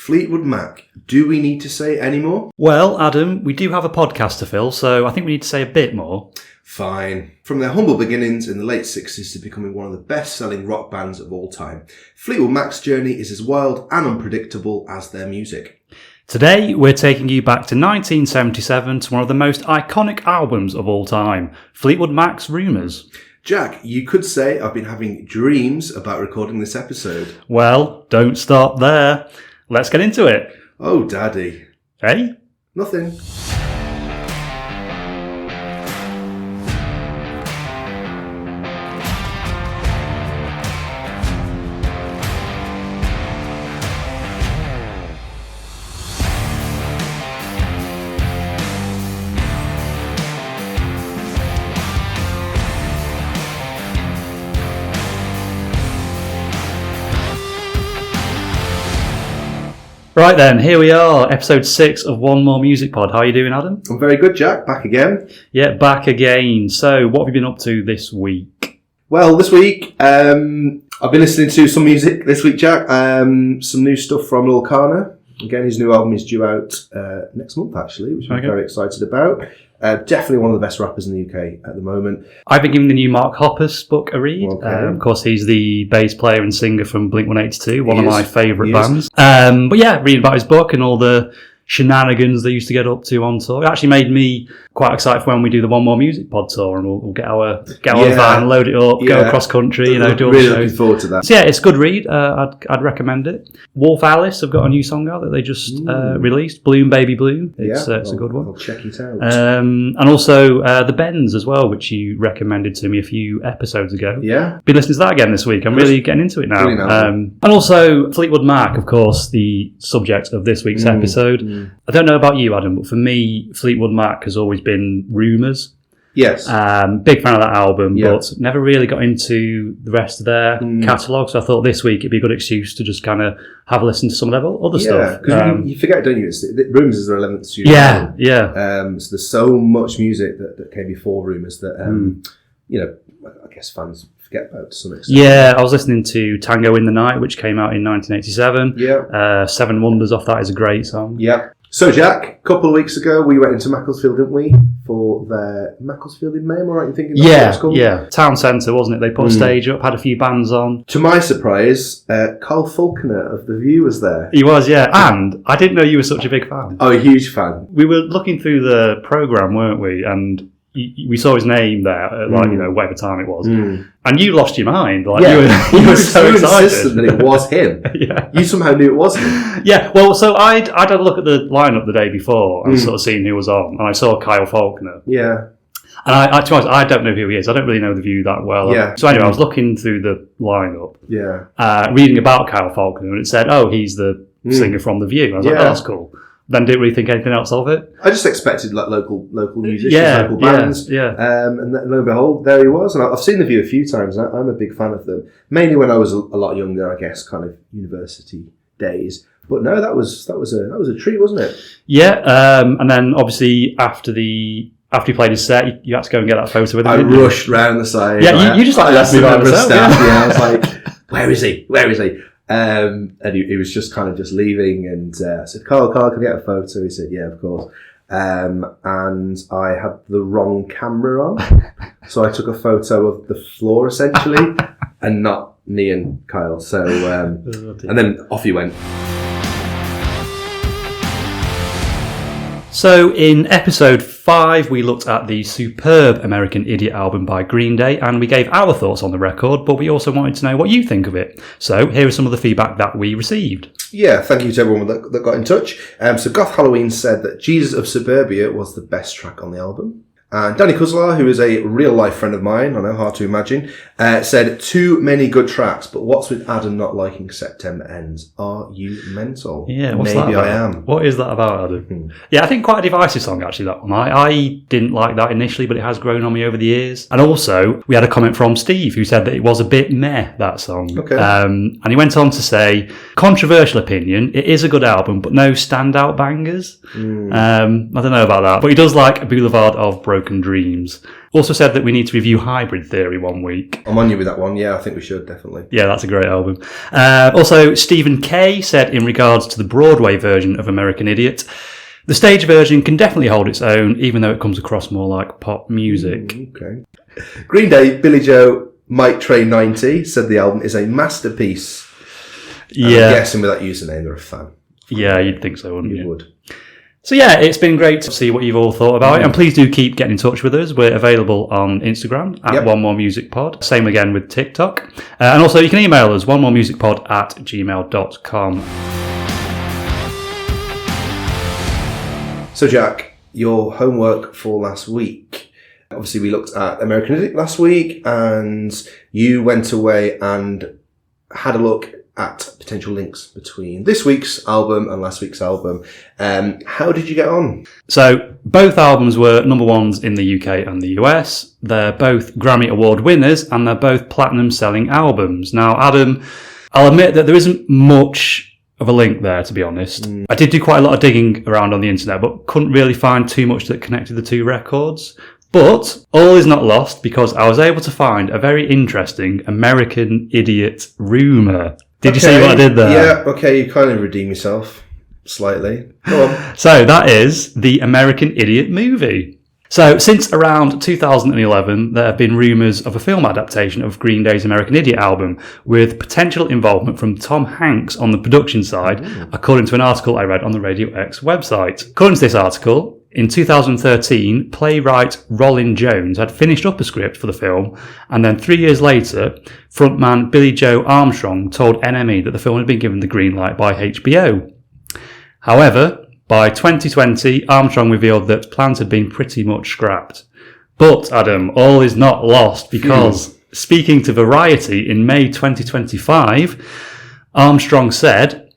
Fleetwood Mac. Do we need to say any more? Well, Adam, we do have a podcast to fill, so I think we need to say a bit more. Fine. From their humble beginnings in the late 60s to becoming one of the best-selling rock bands of all time, Fleetwood Mac's journey is as wild and unpredictable as their music. Today, we're taking you back to 1977 to one of the most iconic albums of all time, Fleetwood Mac's Rumours. Jack, you could say I've been having dreams about recording this episode. Well, don't stop there. Let's get into it. Oh, Daddy. Hey? Nothing. Right then, here we are, episode 6 of One More Music Pod. How are you doing, Adam? I'm very good, Jack. Back again. Yeah, back again. So, what have you been up to this week? Well, this week, I've been listening to some music this week, Jack. Some new stuff from Lil Kana. Again, his new album is due out next month, actually, which I'm very excited about. Definitely one of the best rappers in the UK at the moment. I've been giving the new Mark Hoppus book a read. Okay. Of course, he's the bass player and singer from Blink-182, one of my favourite bands. But yeah, reading about his book and all the shenanigans they used to get up to on tour. It actually made me quite excited for when we do the One More Music Pod tour, and we'll get our van, load it up, go across country, do all the shows. Really looking forward to that. So yeah, it's a good read. I'd recommend it. Wolf Alice have got a new song out that they just released, Bloom Baby Bloom. It's a good one. I'll check it out. And also The Bends as well, which you recommended to me a few episodes ago. Yeah. Been listening to that again this week. I'm really getting into it now. And also Fleetwood Mac, of course, the subject of this week's episode. I don't know about you, Adam, but for me, Fleetwood Mac has always been Rumours. Yes. Big fan of that album, but never really got into the rest of their catalogue. So I thought this week it'd be a good excuse to just kind of have a listen to some of their other stuff. Because you forget, don't you? Rumours is their 11th studio album. So there's so much music that came before Rumours that, I guess fans forget about to some extent. Yeah, I was listening to Tango in the Night, which came out in 1987. Yeah. Seven Wonders off that is a great song. Yeah. So, Jack, a couple of weeks ago, we went into Macclesfield, didn't we? For their Macclesfield in May, am I right in thinking that's what it's called? Yeah. Town Centre, wasn't it? They put a stage up, had a few bands on. To my surprise, Carl Faulkner of The View was there. He was, yeah. And I didn't know you were such a big fan. Oh, a huge fan. We were looking through the programme, weren't we? And we saw his name there at whatever time it was. And you lost your mind. Like, you were so excited. Insistent that it was him. You somehow knew it was him. Yeah, well, so I'd had a look at the lineup the day before and sort of seen who was on, and I saw Kyle Faulkner. Yeah. And to be honest, I don't know who he is. I don't really know The View that well. Yeah. So anyway, I was looking through the lineup, reading about Kyle Faulkner, and it said, he's the singer from The View. I was like, that's cool. Then didn't really think anything else of it. I just expected like local musicians, local bands. And then, lo and behold, there he was. And I've seen The View a few times. And I'm a big fan of them. Mainly when I was a lot younger, I guess, kind of university days. But no, that was a treat, wasn't it? Yeah. And then obviously after he played his set, you had to go and get that photo with him. I rushed round the side. Yeah, you just left me by myself. I was like, where is he? Where is he? And he was just kind of just leaving, and I said, Carl, can I get a photo? He said, yeah, of course. And I had the wrong camera on, so I took a photo of the floor essentially, and not me and Kyle. So, and then off he went. So in episode 5, we looked at the superb American Idiot album by Green Day, and we gave our thoughts on the record, but we also wanted to know what you think of it. So here is some of the feedback that we received. Yeah, thank you to everyone that got in touch. So Goth Halloween said that Jesus of Suburbia was the best track on the album. And Danny Kuzlar, who is a real-life friend of mine, I know, hard to imagine, said, too many good tracks, but what's with Adam not liking September Ends? Are you mental? Yeah, what's Maybe that about? I am. What is that about, Adam? Yeah, I think quite a divisive song, actually, that one. I didn't like that initially, but it has grown on me over the years. And also, we had a comment from Steve, who said that it was a bit meh, that song. Okay. And he went on to say, controversial opinion, it is a good album, but no standout bangers. I don't know about that. But he does like Boulevard of Broken Broken Dreams. Also said that we need to review Hybrid Theory one week. I'm on you with that one. Yeah, I think we should, definitely. Yeah, that's a great album. Also, Stephen Kay said in regards to the Broadway version of American Idiot, the stage version can definitely hold its own, even though it comes across more like pop music. Okay. Green Day, Billy Joe, Mike Trey 90 said the album is a masterpiece. Yeah. I'm guessing with that username, they're a fan. Yeah, you'd think so, wouldn't you? You would. So yeah, it's been great to see what you've all thought about it. And please do keep getting in touch with us. We're available on Instagram at onemoremusicpod. Same again with TikTok. And also you can email us, onemoremusicpod@gmail.com. So Jack, your homework for last week. Obviously we looked at American Idiot last week and you went away and had a look at potential links between this week's album and last week's album. How did you get on? So both albums were number ones in the UK and the US. They're both Grammy Award winners and they're both platinum selling albums. Now, Adam, I'll admit that there isn't much of a link there, to be honest. I did do quite a lot of digging around on the internet, but couldn't really find too much that connected the two records. But all is not lost because I was able to find a very interesting American Idiot rumour. Did you see what I did there? Yeah, okay, you kind of redeem yourself slightly. Go on. So that is the American Idiot movie. So since around 2011, there have been rumours of a film adaptation of Green Day's American Idiot album with potential involvement from Tom Hanks on the production side, according to an article I read on the Radio X website. According to this article, in 2013, playwright Rollin Jones had finished up a script for the film, and then 3 years later, frontman Billy Joe Armstrong told NME that the film had been given the green light by HBO. However, by 2020, Armstrong revealed that plans had been pretty much scrapped. But, Adam, all is not lost because, speaking to Variety in May 2025, Armstrong said,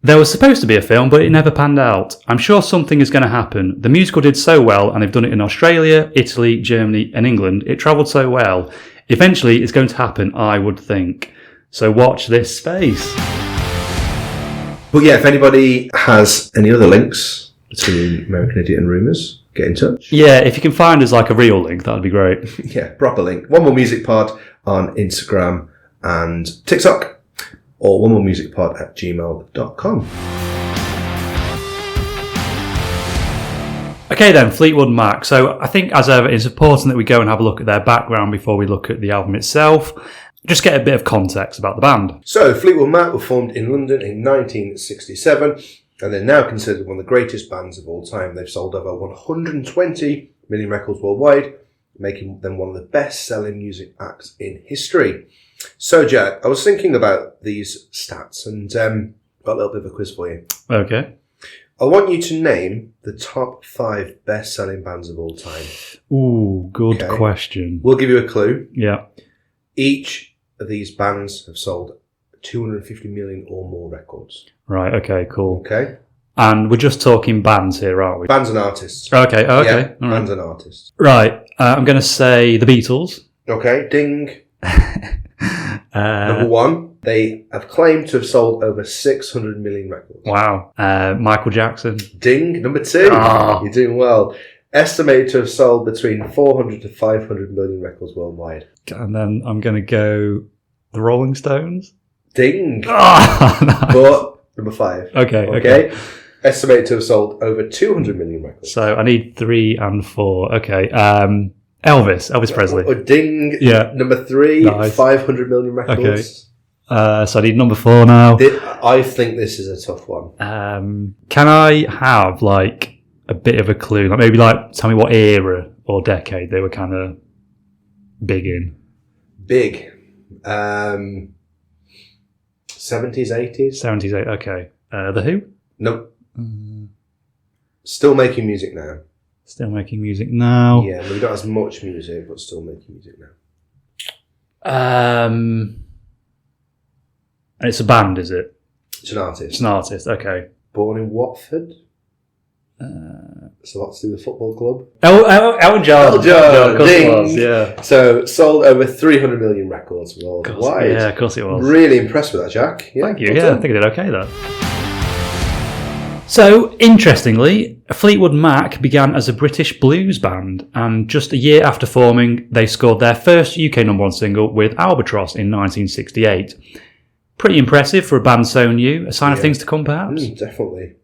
"There was supposed to be a film, but it never panned out. I'm sure something is going to happen. The musical did so well, and they've done it in Australia, Italy, Germany, and England. It travelled so well. Eventually, it's going to happen, I would think. So watch this space." But yeah, if anybody has any other links between American Idiot and Rumours, get in touch. Yeah, if you can find us like a real link, that would be great. Yeah, proper link. One More Music Pod on Instagram and TikTok, or onemoremusicpod@gmail.com. Okay then, Fleetwood Mac. So I think as ever, it's important that we go and have a look at their background before we look at the album itself. Just get a bit of context about the band. So, Fleetwood Mac were formed in London in 1967, and they're now considered one of the greatest bands of all time. They've sold over 120 million records worldwide, making them one of the best-selling music acts in history. So, Jack, I was thinking about these stats and got a little bit of a quiz for you. Okay. I want you to name the top 5 best-selling bands of all time. Ooh, good question. We'll give you a clue. Yeah. Each of these bands have sold 250 million or more records. Right, okay, cool. Okay. And we're just talking bands here, aren't we? Bands and artists. Okay, Yeah, all right. bands and artists. Right, I'm going to say the Beatles. Okay, ding. Number 1, they have claimed to have sold over 600 million records. Wow. Michael Jackson. Ding. Number 2, Oh. You're doing well. Estimated to have sold between 400 to 500 million records worldwide. And then I'm going to go the Rolling Stones. Ding. Oh, nice. But number 5. Okay. Estimated to have sold over 200 million records. So I need 3 and 4. Okay. Elvis Presley. Oh, ding. Yeah. Number 3, Nice. 500 million records. So I need number 4 now. I think this is a tough one. Can I have like a bit of a clue? Like maybe like tell me what era or decade they were kind of big in. Big. 70s, 80s? 70s, okay. The Who? Nope. Still making music now. Still making music now. Yeah, maybe not as much music, but still making music now. And it's a band, is it? It's an artist. It's an artist, okay. Born in Watford. So that's to do with the football club. Elton John. Elton John, of course it ding. was, yeah. So sold over 300 million records worldwide. Yeah, of course it was. Really impressed with that, Jack. Yeah, Thank you. well Yeah, done. I think I did okay there. So, interestingly, Fleetwood Mac began as a British blues band, and just a year after forming, they scored their first UK number one single with Albatross in 1968. Pretty impressive for a band so new, a sign of things to come, perhaps? Definitely.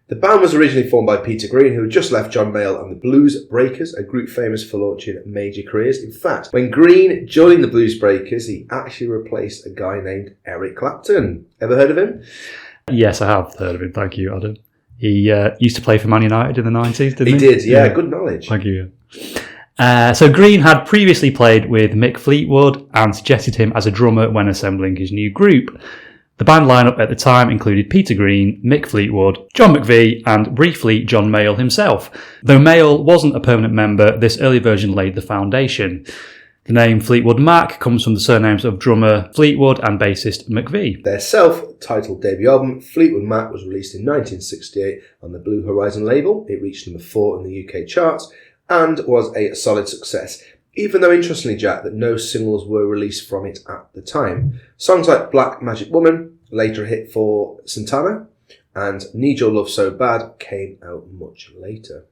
The band was originally formed by Peter Green, who had just left John Mayall and the Blues Breakers, a group famous for launching major careers. In fact, when Green joined the Blues Breakers, he actually replaced a guy named Eric Clapton. Ever heard of him? Yes, I have heard of him. Thank you, Adam. He used to play for Man United in the 90s, didn't he? He did, yeah. Good knowledge. Thank you. So Green had previously played with Mick Fleetwood and suggested him as a drummer when assembling his new group. The band lineup at the time included Peter Green, Mick Fleetwood, John McVie, and briefly John Mayall himself. Though Mayall wasn't a permanent member, this early version laid the foundation. The name Fleetwood Mac comes from the surnames of drummer Fleetwood and bassist McVie. Their self-titled debut album, Fleetwood Mac, was released in 1968 on the Blue Horizon label. It reached number 4 in the UK charts and was a solid success, even though, interestingly, Jack, that no singles were released from it at the time. Songs like Black Magic Woman, later a hit for Santana, and Need Your Love So Bad came out much later.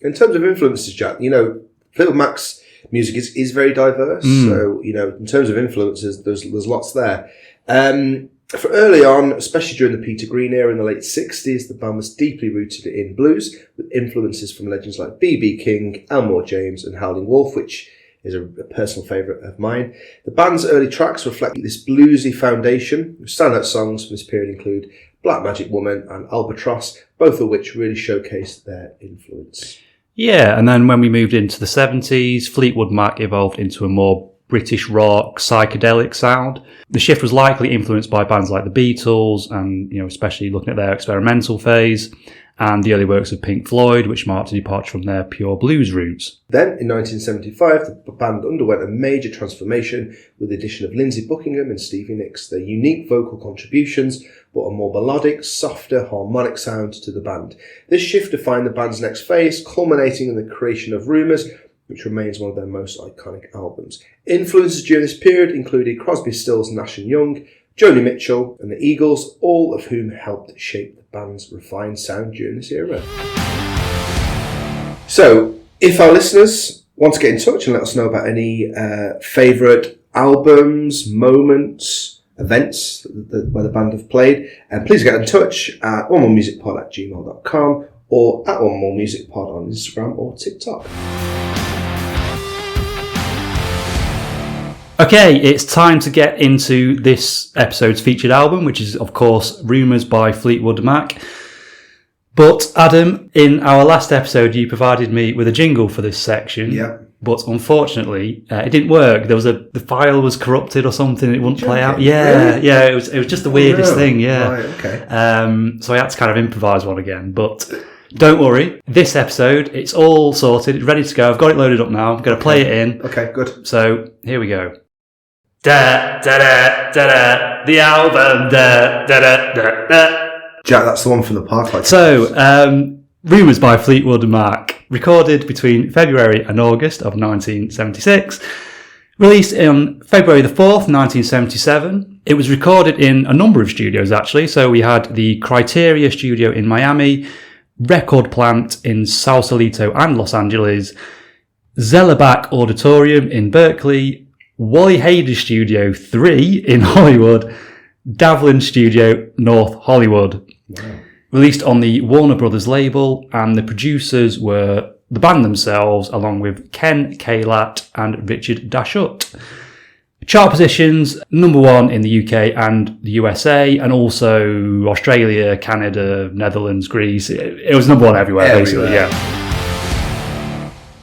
In terms of influences, Jack, Fleetwood Mac's music is very diverse. So, in terms of influences, there's lots there. For early on, especially during the Peter Green era in the late 60s, the band was deeply rooted in blues, with influences from legends like B.B. King, Elmore James, and Howlin' Wolf, which is a personal favourite of mine. The band's early tracks reflect this bluesy foundation. Standout songs from this period include Black Magic Woman and Albatross, both of which really showcase their influence. Yeah, and then when we moved into the 70s, Fleetwood Mac evolved into a more British rock, psychedelic sound. The shift was likely influenced by bands like the Beatles and, especially looking at their experimental phase, and the early works of Pink Floyd, which marked a departure from their pure blues roots. Then, in 1975, the band underwent a major transformation with the addition of Lindsey Buckingham and Stevie Nicks. Their unique vocal contributions brought a more melodic, softer, harmonic sound to the band. This shift defined the band's next phase, culminating in the creation of Rumours, which remains one of their most iconic albums. Influences during this period included Crosby, Stills, Nash & Young, Joni Mitchell and the Eagles, all of whom helped shape the band's refined sound during this era. So, if our listeners want to get in touch and let us know about any favourite albums, moments, events where the band have played, please get in touch at onemoremusicpod@gmail.com or at onemoremusicpod on Instagram or TikTok. Okay, it's time to get into this episode's featured album, which is, of course, Rumours by Fleetwood Mac. But, Adam, in our last episode, you provided me with a jingle for this section. Yeah. But unfortunately, it didn't work. The file was corrupted or something. It wouldn't play out. Yeah, really? yeah. It was just the weirdest thing. Yeah. Right, okay. So I had to kind of improvise one again. But don't worry. This episode, it's all sorted. It's ready to go. I've got it loaded up now. I'm going to play it in. Okay, good. So here we go. Da da da da da. The album. Da da da da da. Jack, that's the one from the park. So, Rumours by Fleetwood Mac, recorded between February and August of 1976, released on February the 4th, 1977. It was recorded in a number of studios, actually. So we had the Criteria studio in Miami, Record Plant in Sausalito and Los Angeles, Zellerbach Auditorium in Berkeley, Wally Hayder Studio 3 in Hollywood, Davlin Studio, North Hollywood. Wow. Released on the Warner Brothers label, and the producers were the band themselves, along with Ken Kalat and Richard Dashut. Chart positions, number 1 in the UK and the USA, and also Australia, Canada, Netherlands, Greece. It was number 1 everywhere. Basically, yeah.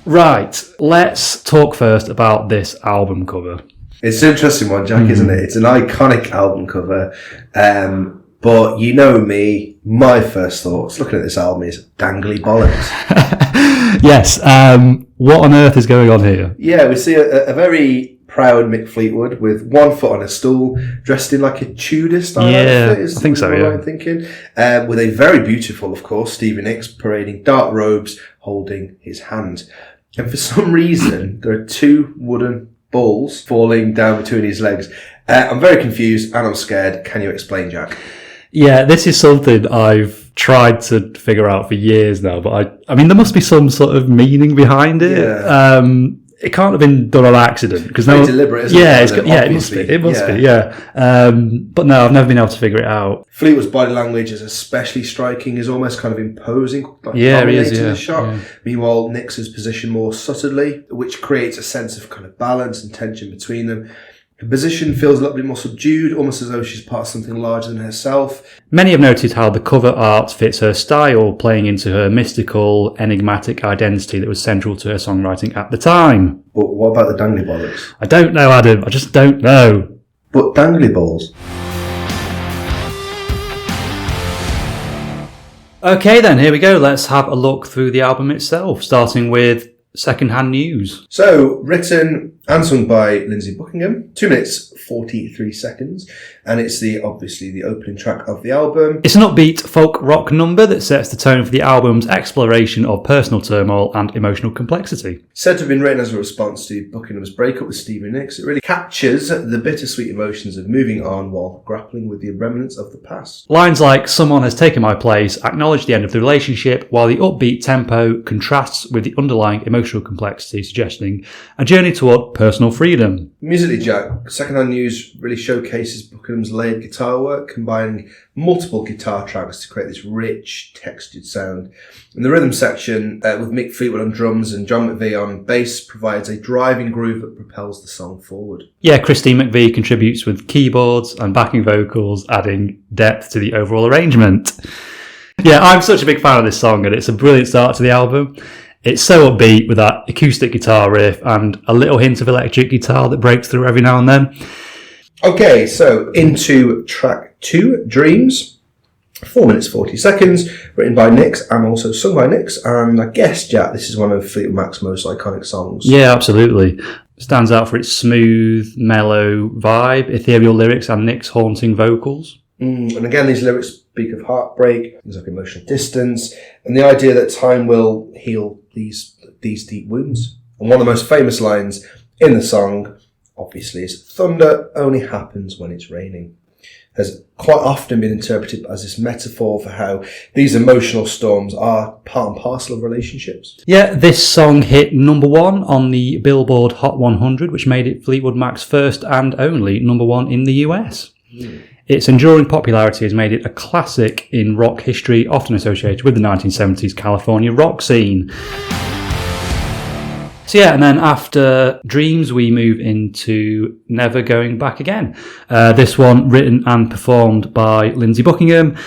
Right, let's talk first about this album cover. It's an interesting one, Jack, isn't it? It's an iconic album cover. But you know me, my first thoughts looking at this album is dangly bollocks. Yes, what on earth is going on here? Yeah, we see a very proud Mick Fleetwood with one foot on a stool, dressed in like a Tudor style outfit. I think so, yeah. I'm thinking. With a very beautiful, of course, Stevie Nicks parading dark robes, holding his hand. And for some reason, there are 2 wooden balls falling down between his legs. I'm very confused and I'm scared. Can you explain, Jack? Yeah, this is something I've tried to figure out for years now, but I mean, there must be some sort of meaning behind it. Yeah. It can't have been done on accident because Very deliberate, isn't it? It must be. It must be. Yeah. But no, I've never been able to figure it out. Fleetwood's body language is especially striking. He's almost kind of imposing, like he is. dominating Yeah, the shot. yeah. Meanwhile, Nick's is positioned more subtly, which creates a sense of kind of balance and tension between them. The position feels a little bit more subdued, almost as though she's part of something larger than herself. Many have noted how the cover art fits her style, playing into her mystical, enigmatic identity that was central to her songwriting at the time. But what about the dangly bollocks? I don't know, Adam. I just don't know. But dangly balls. Okay then, here we go. Let's have a look through the album itself, starting with Secondhand News. So, written and sung by Lindsay Buckingham, 2 minutes 43 seconds, and it's obviously the opening track of the album. It's an upbeat folk rock number that sets the tone for the album's exploration of personal turmoil and emotional complexity. Said to have been written as a response to Buckingham's breakup with Stevie Nicks, it really captures the bittersweet emotions of moving on while grappling with the remnants of the past. Lines like "Someone has taken my place" acknowledge the end of the relationship, while the upbeat tempo contrasts with the underlying emotional complexity, suggesting a journey toward personal freedom. Musically, Jack, Secondhand News really showcases Buckingham's layered guitar work, combining multiple guitar tracks to create this rich, textured sound. And the rhythm section, with Mick Fleetwood on drums and John McVie on bass, provides a driving groove that propels the song forward. Yeah, Christine McVie contributes with keyboards and backing vocals, adding depth to the overall arrangement. Yeah, I'm such a big fan of this song, and it's a brilliant start to the album. It's so upbeat with that acoustic guitar riff and a little hint of electric guitar that breaks through every now and then. Okay, so into track 2, Dreams. 4 minutes 40 seconds, written by Nicks and also sung by Nicks. And I guess, Jack, this is one of Fleetwood Mac's most iconic songs. Yeah, absolutely. Stands out for its smooth, mellow vibe, ethereal lyrics and Nick's haunting vocals. And again, these lyrics speak of heartbreak, things like emotional distance, and the idea that time will heal these deep wounds. And one of the most famous lines in the song, obviously, is "Thunder only happens when it's raining." Has quite often been interpreted as this metaphor for how these emotional storms are part and parcel of relationships. Yeah, this song hit number 1 on the Billboard Hot 100, which made it Fleetwood Mac's first and only number 1 in the US. Its enduring popularity has made it a classic in rock history, often associated with the 1970s California rock scene. So yeah, and then after Dreams, we move into Never Going Back Again. This one written and performed by Lindsay Buckingham.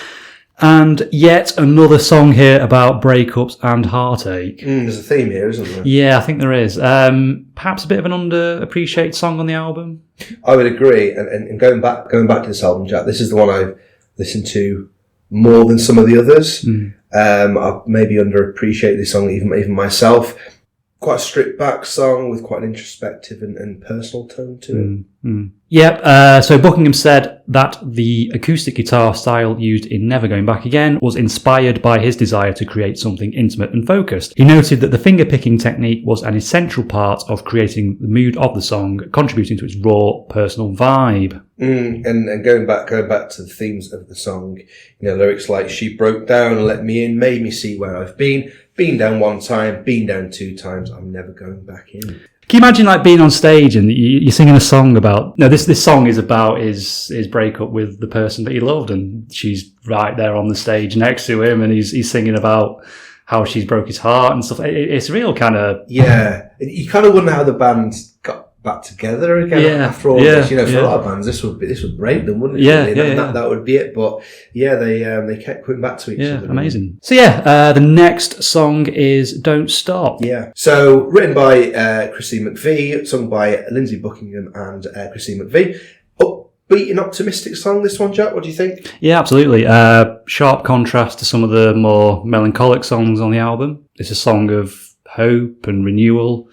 And yet another song here about breakups and heartache. There's a theme here, isn't there? Yeah, I think there is. Perhaps a bit of an underappreciated song on the album. I would agree. And going back to this album, Jack, this is the one I've listened to more than some of the others. I've maybe underappreciated this song even myself. Quite a stripped back song with quite an introspective and personal tone to it. Yep, so Buckingham said that the acoustic guitar style used in Never Going Back Again was inspired by his desire to create something intimate and focused. He noted that the finger-picking technique was an essential part of creating the mood of the song, contributing to its raw, personal vibe. And going back to the themes of the song, lyrics like "She broke down and let me in, made me see where I've been down 1 time, been down 2 times, I'm never going back in." Can you imagine being on stage and you're singing a song about... No, this song is about his breakup with the person that he loved, and she's right there on the stage next to him, and he's singing about how she's broke his heart and stuff. It's real kind of... Yeah, you kind of wonder how the band got back together again after all this. For a lot of bands, this would break them, wouldn't it? That would be it. But they kept coming back to each other. Yeah, amazing. So the next song is "Don't Stop." Yeah. So written by Christine McVie, sung by Lindsay Buckingham and Christine McVie. Upbeat and optimistic song, this one, Jack. What do you think? Yeah, absolutely. Sharp contrast to some of the more melancholic songs on the album. It's a song of hope and renewal.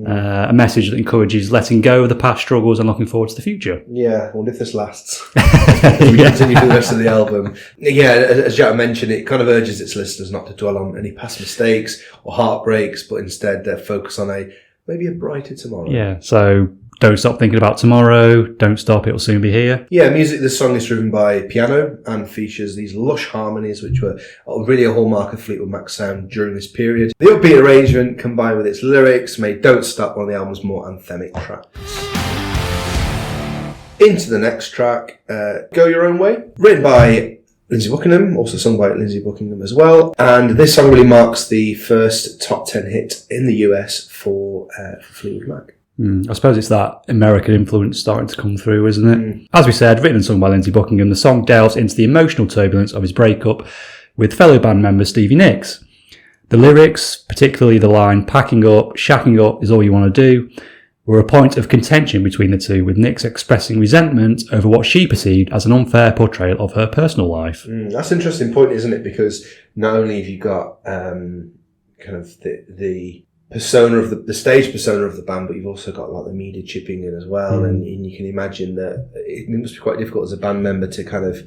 A message that encourages letting go of the past struggles and looking forward to the future. Yeah, I wonder if this lasts as we continue for the rest of the album. Yeah, as Jack mentioned, it kind of urges its listeners not to dwell on any past mistakes or heartbreaks, but instead focus on maybe a brighter tomorrow. Yeah, so Don't Stop Thinking About Tomorrow, Don't Stop, It'll Soon Be Here. Yeah, this song is driven by piano and features these lush harmonies, which were really a hallmark of Fleetwood Mac sound during this period. The upbeat arrangement combined with its lyrics made Don't Stop one of the album's more anthemic tracks. Into the next track, Go Your Own Way, written by Lindsey Buckingham, also sung by Lindsey Buckingham as well. And this song really marks the first top 10 hit in the US for Fleetwood Mac. I suppose it's that American influence starting to come through, isn't it? As we said, written and sung by Lindsey Buckingham, the song delves into the emotional turbulence of his breakup with fellow band member Stevie Nicks. The lyrics, particularly the line, packing up, shacking up is all you want to do, were a point of contention between the two, with Nicks expressing resentment over what she perceived as an unfair portrayal of her personal life. That's an interesting point, isn't it? Because not only have you got kind of the persona of the stage persona of the band, but you've also got like the media chipping in as well, and you can imagine that it must be quite difficult as a band member to kind of,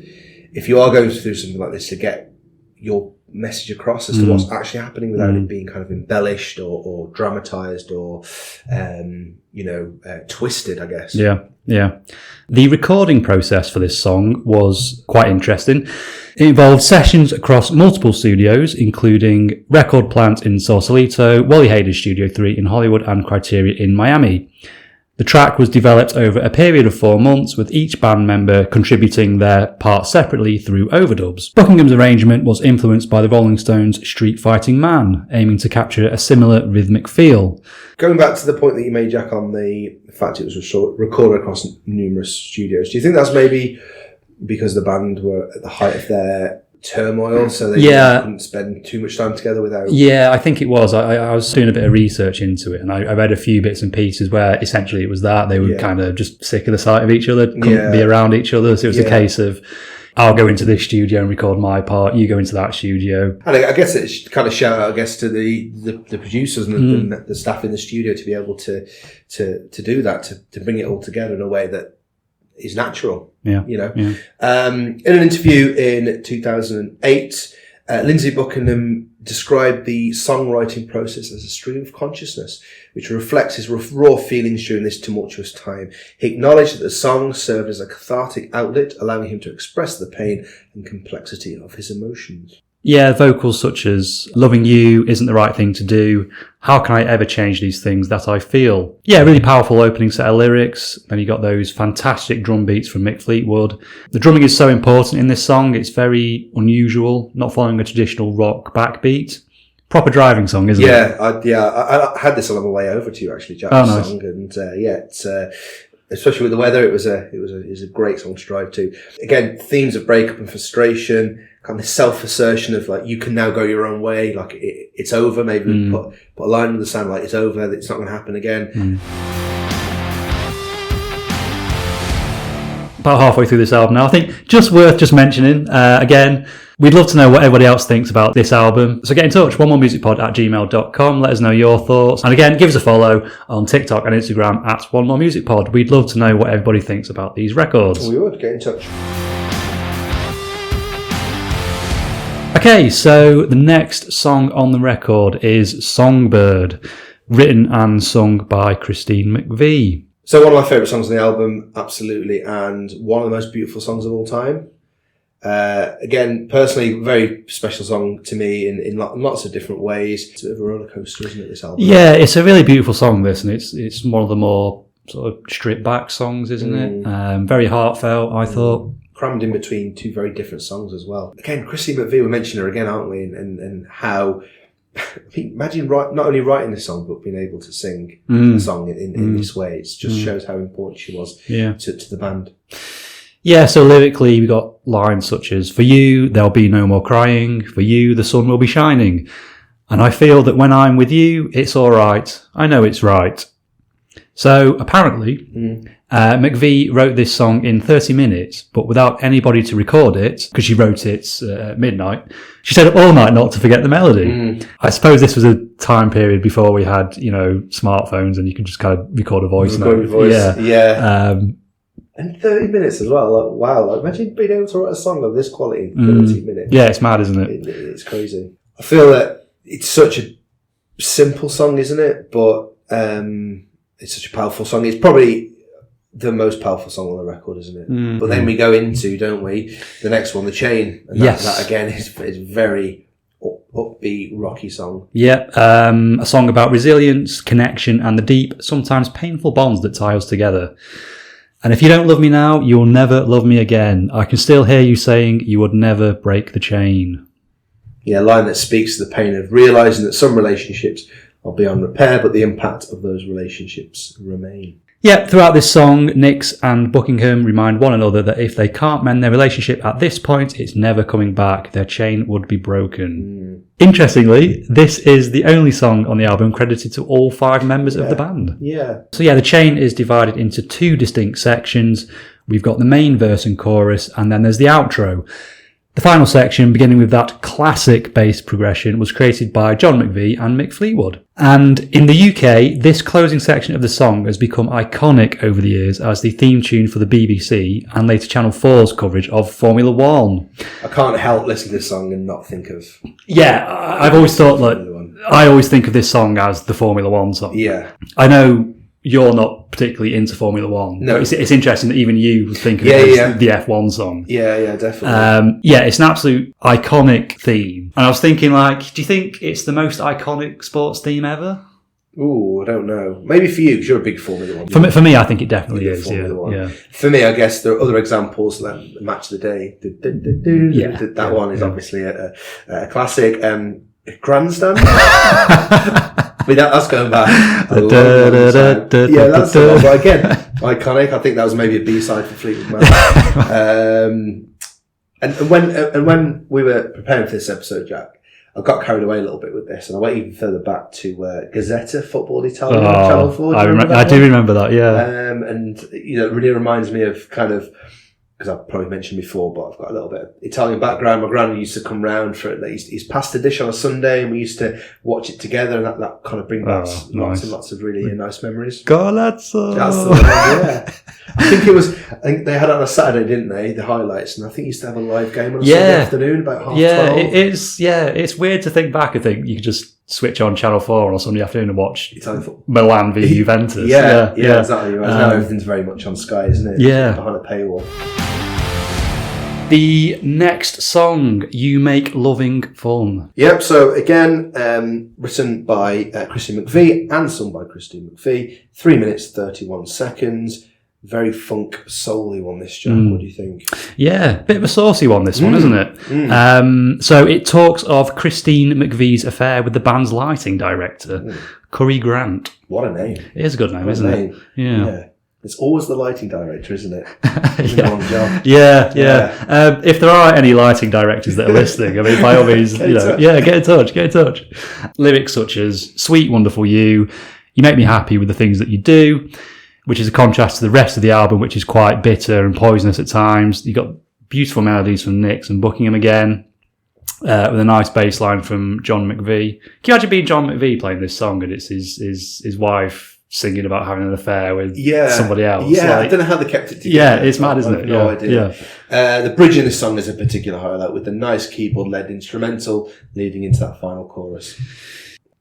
if you are going through something like this, to get your message across as to what's actually happening without it being kind of embellished or dramatized or twisted, I guess. Yeah. The recording process for this song was quite interesting. It involved sessions across multiple studios, including Record Plant in Sausalito, Wally Hayden's Studio 3 in Hollywood, and Criteria in Miami. The track was developed over a period of 4 months, with each band member contributing their part separately through overdubs. Buckingham's arrangement was influenced by the Rolling Stones' Street Fighting Man, aiming to capture a similar rhythmic feel. Going back to the point that you made, Jack, on the fact it was recorded across numerous studios, do you think that's maybe because the band were at the height of their turmoil, so they couldn't spend too much time together without... Yeah, I think it was. I was doing a bit of research into it, and I read a few bits and pieces where essentially it was that they were kind of just sick of the sight of each other, couldn't be around each other, so it was a case of, I'll go into this studio and record my part, you go into that studio. And I guess it's kind of shout out, I guess, to the producers and the staff in the studio to be able to do that, to bring it all together in a way that is natural. In an interview in 2008, Lindsey Buckingham described the songwriting process as a stream of consciousness, which reflects his raw feelings during this tumultuous time. He acknowledged that the song served as a cathartic outlet, allowing him to express the pain and complexity of his emotions. Yeah, vocals such as "Loving You Isn't the Right Thing to Do," "How Can I Ever Change These Things That I Feel?" Yeah, really powerful opening set of lyrics. Then you got those fantastic drum beats from Mick Fleetwood. The drumming is so important in this song. It's very unusual, not following a traditional rock backbeat. Proper driving song, isn't it? I had this on my way over to you actually, Jack. Nice. Song, and it's especially with the weather, it was a great song to drive to. Again, themes of breakup and frustration, kind of self-assertion of like, you can now go your own way, like it's over. Maybe put a line in the sand like it's over, it's not going to happen again. About halfway through this album now, I think just worth just mentioning, again, we'd love to know what everybody else thinks about this album. So get in touch, onemoremusicpod@gmail.com. Let us know your thoughts. And again, give us a follow on TikTok and Instagram @onemoremusicpod. We'd love to know what everybody thinks about these records. We would, get in touch. Okay, so the next song on the record is Songbird, written and sung by Christine McVie. So one of my favourite songs on the album, absolutely, and one of the most beautiful songs of all time. Again, personally, very special song to me in lots of different ways. It's a bit of a roller coaster, isn't it, this album? Yeah, it's a really beautiful song, this, and it's one of the more sort of stripped back songs, isn't it? Very heartfelt, I thought. Crammed in between two very different songs as well. Again, Christine McVie, we mentioned her again, aren't we? And how, I mean, imagine not only writing this song, but being able to sing the song in this way. It just shows how important she was to the band. Yeah, so lyrically, we got lines such as, "For you, there'll be no more crying. For you, the sun will be shining. And I feel that when I'm with you, it's all right. I know it's right." So apparently, McVie wrote this song in 30 minutes, but without anybody to record it, because she wrote it at midnight. She stayed up all night not to forget the melody. I suppose this was a time period before we had, smartphones and you could just kind of record a voice note. Yeah. And 30 minutes as well. Like, wow. Like, imagine being able to write a song of this quality in 30 minutes. Yeah, it's mad, isn't it? It's crazy. I feel that it's such a simple song, isn't it? But it's such a powerful song. It's probably the most powerful song on the record, isn't it? Mm. But then we go into, don't we, the next one, The Chain. And that again is very upbeat, rocky song. Yeah, a song about resilience, connection, and the deep, sometimes painful bonds that tie us together. And if you don't love me now, you'll never love me again. I can still hear you saying you would never break the chain. Yeah, a line that speaks to the pain of realising that some relationships are beyond repair, but the impact of those relationships remain. Yeah, throughout this song, Nix and Buckingham remind one another that if they can't mend their relationship at this point, it's never coming back. Their chain would be broken. Interestingly, this is the only song on the album credited to all 5 members of the band. Yeah. So yeah, the chain is divided into 2 distinct sections. We've got the main verse and chorus, and then there's the outro. The final section, beginning with that classic bass progression, was created by John McVie and Mick Fleetwood. And in the UK, this closing section of the song has become iconic over the years as the theme tune for the BBC and later Channel 4's coverage of Formula One. I can't help listening to this song and not think of... Yeah, I've always thought, like, I always think of this song as the Formula One song. Yeah. I know you're not particularly into Formula One. No. It's interesting that even you think of it as the F1 song. Yeah, definitely. It's an absolute iconic theme. And I was thinking, like, do you think it's the most iconic sports theme ever? Ooh, I don't know. Maybe for you, because you're a big Formula One. For me, I think it definitely is. Yeah. For me, I guess there are other examples, like Match of the Day. That one is obviously a classic. Grandstand. I mean, that's going back a long time. Yeah, that's the one. But again, iconic. I think that was maybe a B-side for Fleetwood Mac. And when we were preparing for this episode, Jack, I got carried away a little bit with this, and I went even further back to Gazzetta Football Italia on Channel 4. I do remember that, yeah. And it really reminds me of kind of, because I've probably mentioned before, but I've got a little bit of Italian background. My granny used to come round for it. He's pasta dish on a Sunday, and we used to watch it together, and that kind of brings back lots and lots of really nice memories. Golazzo! That's the one, yeah. I think they had it on a Saturday, didn't they? The highlights, and I think he used to have a live game on a Sunday afternoon about 12:30. It's weird to think back. I think you could just switch on Channel 4 on a Sunday afternoon and watch Italian football. Milan v Juventus. Yeah, exactly. Now everything's very much on Sky, isn't it? Yeah. Behind a paywall. The next song, You Make Loving Fun. Yep, so again, written by Christine McVie and sung by Christine McVie. 3 minutes, 31 seconds. Very funk, soul-y one, this, Jack. What do you think? Yeah, bit of a saucy one, this one, isn't it? So it talks of Christine McVie's affair with the band's lighting director, Curry Grant. What a name. It is a good name, isn't it? Yeah. It's always the lighting director, isn't it? Job. Yeah. If there are any lighting directors that are listening, I mean, by all means, get in touch. Lyrics such as "Sweet, wonderful you make me happy with the things that you do," which is a contrast to the rest of the album, which is quite bitter and poisonous at times. You got beautiful melodies from Nix and Buckingham again, with a nice bass line from John McVie. Can you imagine being John McVie playing this song and it's his wife singing about having an affair with somebody else? Yeah, I don't know how they kept it together. Yeah, it's mad, isn't it? No idea. The bridge in this song is a particular highlight, with the nice keyboard-led instrumental leading into that final chorus.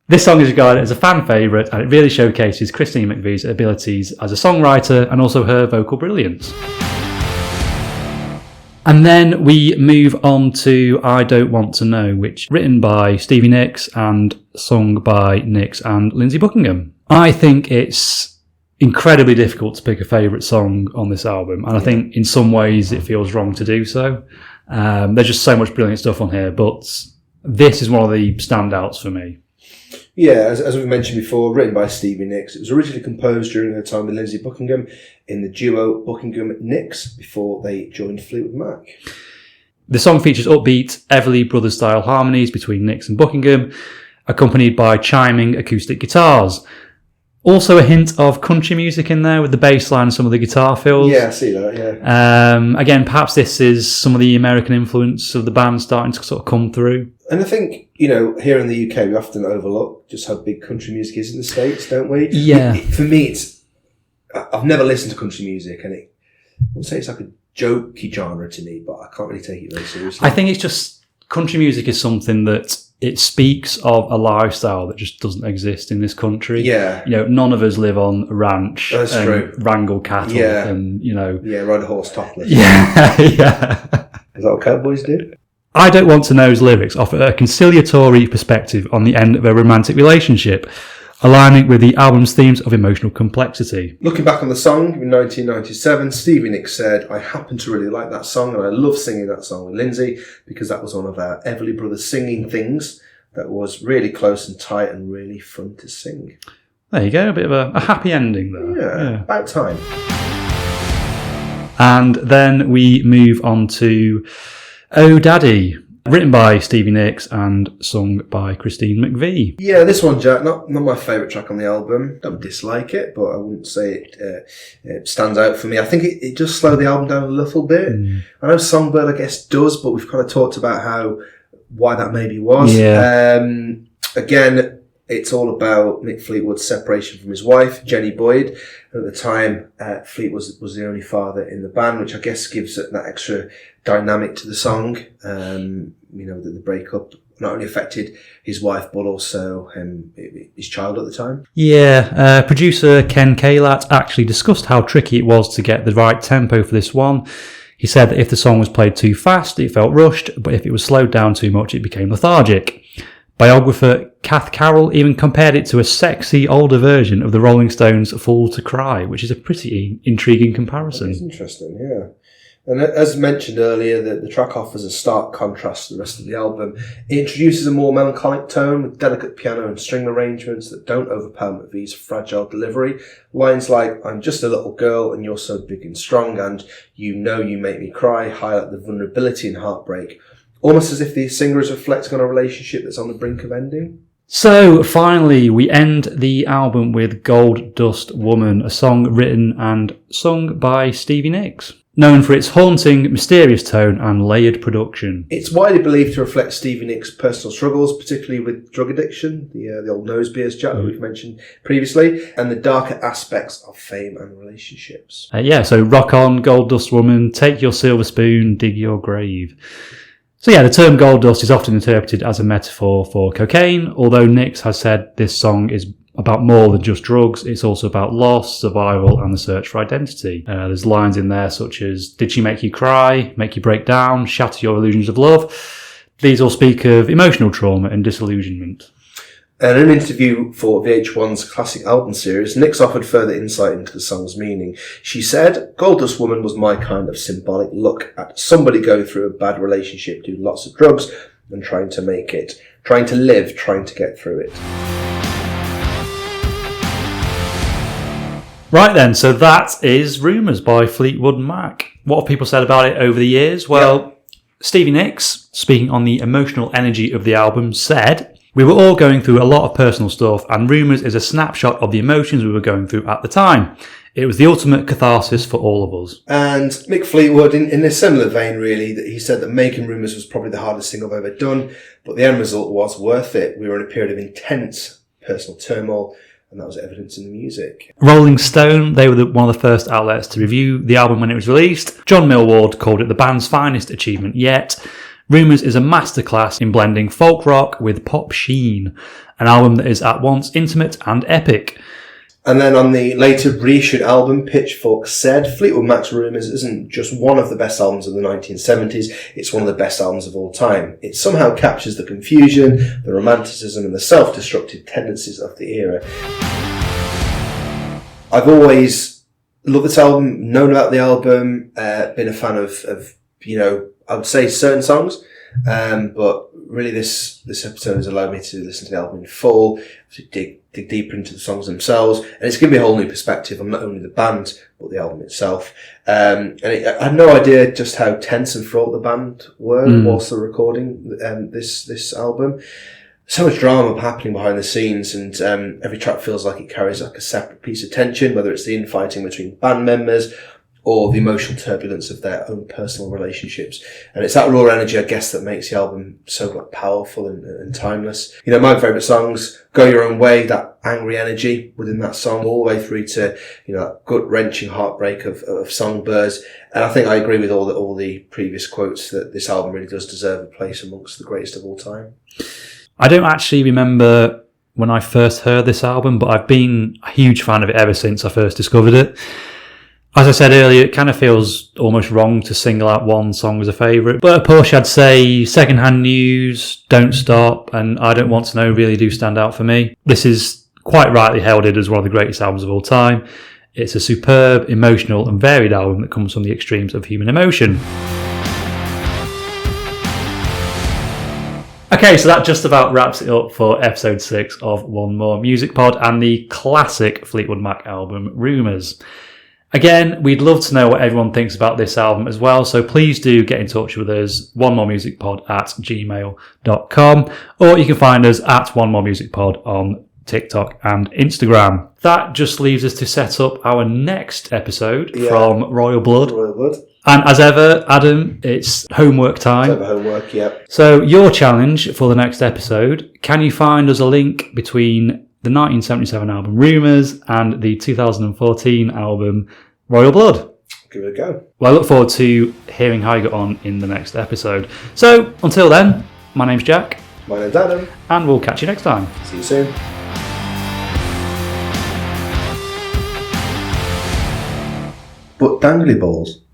This song is regarded as a fan favourite, and it really showcases Christine McVie's abilities as a songwriter and also her vocal brilliance. And then we move on to I Don't Want to Know, which is written by Stevie Nicks and sung by Nicks and Lindsey Buckingham. I think it's incredibly difficult to pick a favourite song on this album, and I think in some ways it feels wrong to do so. There's just so much brilliant stuff on here, but this is one of the standouts for me. Yeah, as we mentioned before, written by Stevie Nicks. It was originally composed during her time with Lindsey Buckingham in the duo Buckingham-Nicks before they joined Fleetwood Mac. The song features upbeat Everly Brothers-style harmonies between Nicks and Buckingham, accompanied by chiming acoustic guitars. Also a hint of country music in there with the bass line and some of the guitar fills. Yeah, I see that, yeah. Again, perhaps this is some of the American influence of the band starting to sort of come through. And I think, here in the UK, we often overlook just how big country music is in the States, don't we? Yeah. For me, I've never listened to country music, and I would say it's like a jokey genre to me, but I can't really take it very seriously. I think it's just, country music is something that it speaks of a lifestyle that just doesn't exist in this country. Yeah. You know, none of us live on a ranch That's and true. wrangle cattle and, you know. Yeah, ride a horse topless. Yeah, yeah. Is that what cowboys do? I Don't Want to Know's lyrics offer a conciliatory perspective on the end of a romantic relationship, aligning with the album's themes of emotional complexity. Looking back on the song, in 1997, Stevie Nicks said, I happen to really like that song and I love singing that song with Lindsay because that was one of our Everly Brothers singing things that was really close and tight and really fun to sing. There you go, a bit of a happy ending there. Yeah, about time. And then we move on to Oh Daddy, written by Stevie Nicks and sung by Christine McVie. Yeah, this one, Jack, not my favourite track on the album. Don't dislike it, but I wouldn't say it stands out for me. I think it just slowed the album down a little bit. I know Songbird, I guess, does, but we've kind of talked about why that maybe was. Yeah. Again, it's all about Mick Fleetwood's separation from his wife, Jenny Boyd. At the time, Fleet was the only father in the band, which I guess gives it that extra dynamic to the song. You know, that the breakup not only affected his wife, but also his child at the time. Yeah, producer Ken Kalat actually discussed how tricky it was to get the right tempo for this one. He said that if the song was played too fast, it felt rushed, but if it was slowed down too much, it became lethargic. Biographer Kath Carroll even compared it to a sexy older version of the Rolling Stones' Fool to Cry, which is a pretty intriguing comparison. It's interesting, yeah. And as mentioned earlier, the track offers a stark contrast to the rest of the album. It introduces a more melancholic tone with delicate piano and string arrangements that don't overpower McVie's fragile delivery. Lines like, I'm just a little girl and you're so big and strong, and you know you make me cry, highlight the vulnerability and heartbreak. Almost as if the singer is reflecting on a relationship that's on the brink of ending. So finally, we end the album with Gold Dust Woman, a song written and sung by Stevie Nicks, known for its haunting, mysterious tone and layered production. It's widely believed to reflect Stevie Nicks' personal struggles, particularly with drug addiction, the old nose beers, Jack, that we've mentioned previously, and the darker aspects of fame and relationships. So rock on, Gold Dust Woman, take your silver spoon, dig your grave. So yeah, the term gold dust is often interpreted as a metaphor for cocaine, although Nicks has said this song is about more than just drugs. It's also about loss, survival, and the search for identity. There's lines in there such as, did she make you cry, make you break down, shatter your illusions of love? These all speak of emotional trauma and disillusionment. In an interview for VH1's Classic Album Series, Nicks offered further insight into the song's meaning. She said, Gold Dust Woman was my kind of symbolic look at somebody going through a bad relationship, doing lots of drugs, and trying to make it, trying to live, trying to get through it. Right then, so that is Rumours by Fleetwood Mac. What have people said about it over the years? Well, Stevie Nicks, speaking on the emotional energy of the album, said, we were all going through a lot of personal stuff, and Rumours is a snapshot of the emotions we were going through at the time. It was the ultimate catharsis for all of us. And Mick Fleetwood, in a similar vein really, that he said that making Rumours was probably the hardest thing I've ever done, but the end result was worth it. We were in a period of intense personal turmoil, and that was evidence in the music. Rolling Stone, they were one of the first outlets to review the album when it was released. John Millward called it the band's finest achievement yet. Rumours is a masterclass in blending folk rock with pop sheen, an album that is at once intimate and epic. And then on the later reissued album, Pitchfork said, Fleetwood Mac's Rumours isn't just one of the best albums of the 1970s, it's one of the best albums of all time. It somehow captures the confusion, the romanticism and the self-destructive tendencies of the era. I've always loved this album, known about the album, been a fan of I would say certain songs, but really this episode has allowed me to listen to the album in full, to dig deeper into the songs themselves, and it's given me a whole new perspective on not only the band, but the album itself. I had no idea just how tense and fraught the band were whilst they were recording this album. So much drama happening behind the scenes, and every track feels like it carries like a separate piece of tension, whether it's the infighting between band members or the emotional turbulence of their own personal relationships. And it's that raw energy, I guess, that makes the album so powerful and timeless. You know, my favourite songs, Go Your Own Way, that angry energy within that song, all the way through to, that gut-wrenching heartbreak of Songbirds. And I think I agree with all the previous quotes that this album really does deserve a place amongst the greatest of all time. I don't actually remember when I first heard this album, but I've been a huge fan of it ever since I first discovered it. As I said earlier, it kind of feels almost wrong to single out one song as a favourite. But a push, I'd say Secondhand News, Don't Stop, and I Don't Want to Know really do stand out for me. This is quite rightly heralded as one of the greatest albums of all time. It's a superb, emotional and varied album that comes from the extremes of human emotion. Okay, so that just about wraps it up for episode 6 of One More Music Pod and the classic Fleetwood Mac album, Rumours. Again, we'd love to know what everyone thinks about this album as well, so please do get in touch with us, onemoremusicpod@gmail.com, or you can find us at onemoremusicpod on TikTok and Instagram. That just leaves us to set up our next episode from Royal Blood. Royal Blood. And as ever, Adam, it's homework time. It's homework, yep. So your challenge for the next episode, can you find us a link between the 1977 album Rumours and the 2014 album Royal Blood? Give it a go. Well, I look forward to hearing how you got on in the next episode. So until then, my name's Jack. My name's Adam. And we'll catch you next time. See you soon. But dangly balls.